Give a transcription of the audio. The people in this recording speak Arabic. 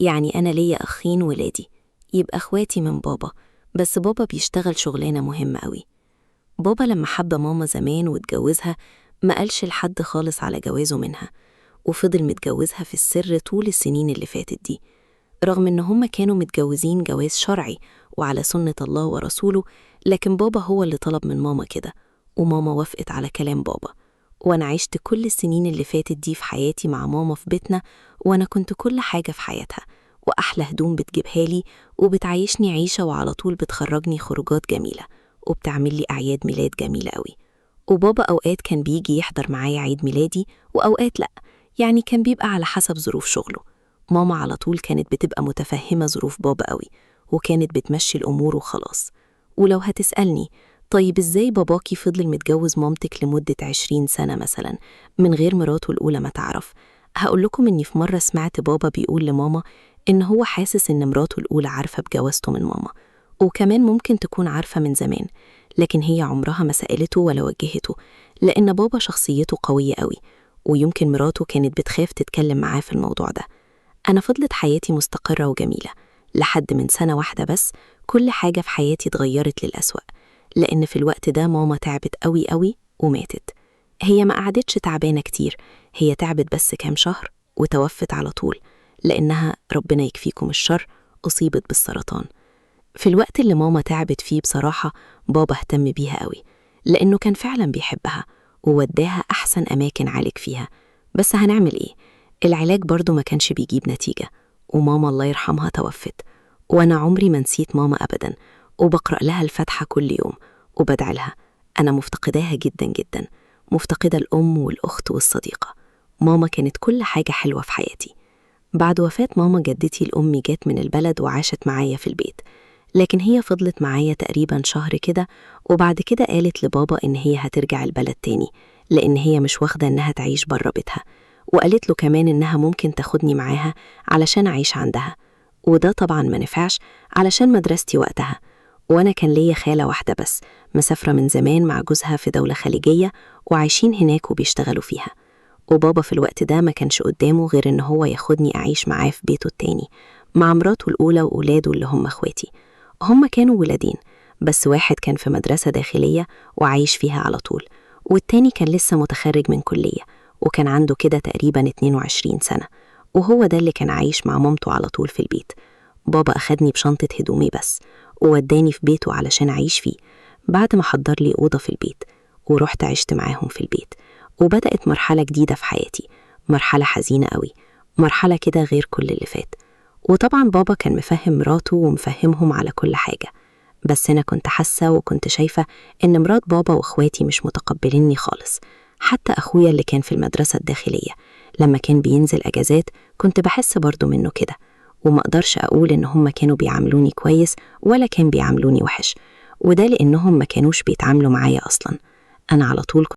يعني أنا ليا أخين ولادي، يبقى أخواتي من بابا، بس بابا بيشتغل شغلانة مهمة قوي. بابا لما حب ماما زمان واتجوزها ما قالش لحد خالص على جوازه منها، وفضل متجوزها في السر طول السنين اللي فاتت دي، رغم إن هما كانوا متجوزين جواز شرعي وعلى سنة الله ورسوله. لكن بابا هو اللي طلب من ماما كده، وماما وافقت على كلام بابا. وأنا عشت كل السنين اللي فاتت دي في حياتي مع ماما في بيتنا، وأنا كنت كل حاجة في حياتها، وأحلى هدوم بتجيبها لي، وبتعيشني عيشة، وعلى طول بتخرجني خروجات جميلة، وبتعمل لي أعياد ميلاد جميلة قوي. وبابا أوقات كان بيجي يحضر معايا عيد ميلادي وأوقات لأ، يعني كان بيبقى على حسب ظروف شغله. ماما على طول كانت بتبقى متفهمة ظروف بابا قوي، وكانت بتمشي الأمور وخلاص. ولو هتسألني طيب إزاي باباكي فضل متجوز مامتك لمدة 20 سنة مثلا من غير مراته الأولى ما تعرف؟ هقولكم إني في مرة سمعت بابا بيقول لماما إن هو حاسس إن مراته الأولى عارفة بجوازته من ماما، وكمان ممكن تكون عارفة من زمان، لكن هي عمرها ما سألته ولا وجهته، لأن بابا شخصيته قوية قوي، ويمكن مراته كانت بتخاف تتكلم معاه في الموضوع ده. أنا فضلت حياتي مستقرة وجميلة لحد من سنة واحدة بس، كل حاجة في حياتي اتغيرت للأسوأ، لأن في الوقت ده ماما تعبت قوي قوي وماتت. هي ما قعدتش تعبانة كتير، هي تعبت بس كام شهر وتوفت على طول، لأنها ربنا يكفيكم الشر أصيبت بالسرطان. في الوقت اللي ماما تعبت فيه بصراحة بابا اهتم بيها قوي، لأنه كان فعلا بيحبها ووداها أحسن أماكن عالج فيها. بس هنعمل إيه؟ العلاج برضو ما كانش بيجيب نتيجة، وماما الله يرحمها توفت. وأنا عمري ما نسيت ماما أبدا، وبقرأ لها الفاتحة كل يوم وبدعي لها. أنا مفتقداها جدا جدا، مفتقدة الأم والأخت والصديقة. ماما كانت كل حاجة حلوة في حياتي. بعد وفاة ماما جدتي الأم جات من البلد وعاشت معايا في البيت، لكن هي فضلت معايا تقريبا شهر كده، وبعد كده قالت لبابا إن هي هترجع البلد تاني، لأن هي مش واخدة إنها تعيش برا بيتها، وقالت له كمان إنها ممكن تاخدني معاها علشان أعيش عندها. وده طبعا ما نفعش علشان مدرستي وقتها، وأنا كان ليا خالة واحدة بس مسافرة من زمان مع جوزها في دولة خليجية وعايشين هناك وبيشتغلوا فيها. وبابا في الوقت ده ما كانش قدامه غير إن هو ياخدني أعيش معاه في بيته التاني مع مراته الأولى وأولاده اللي هم أخواتي. هم كانوا ولادين، بس واحد كان في مدرسة داخلية وعايش فيها على طول، والتاني كان لسه متخرج من كلية وكان عنده كده تقريبا 22 سنة، وهو ده اللي كان عايش مع مامته على طول في البيت. بابا أخدني بشنطة هدومي بس ووداني في بيته علشان أعيش فيه، بعد ما حضر لي أوضة في البيت، ورحت عشت معاهم في البيت. وبدأت مرحلة جديدة في حياتي، مرحلة حزينة قوي، مرحلة كده غير كل اللي فات. وطبعا بابا كان مفهم مراته ومفهمهم على كل حاجة، بس أنا كنت حاسة وكنت شايفة إن مرات بابا وإخواتي مش متقبليني خالص. حتى أخويا اللي كان في المدرسة الداخلية لما كان بينزل أجازات كنت بحس برضو منه كده، وما أقدرش أقول إن هم كانوا بيعاملوني كويس ولا كان بيعاملوني وحش، وده لأنهم ما كانوش بيتعاملوا معايا أصلا. أنا على طول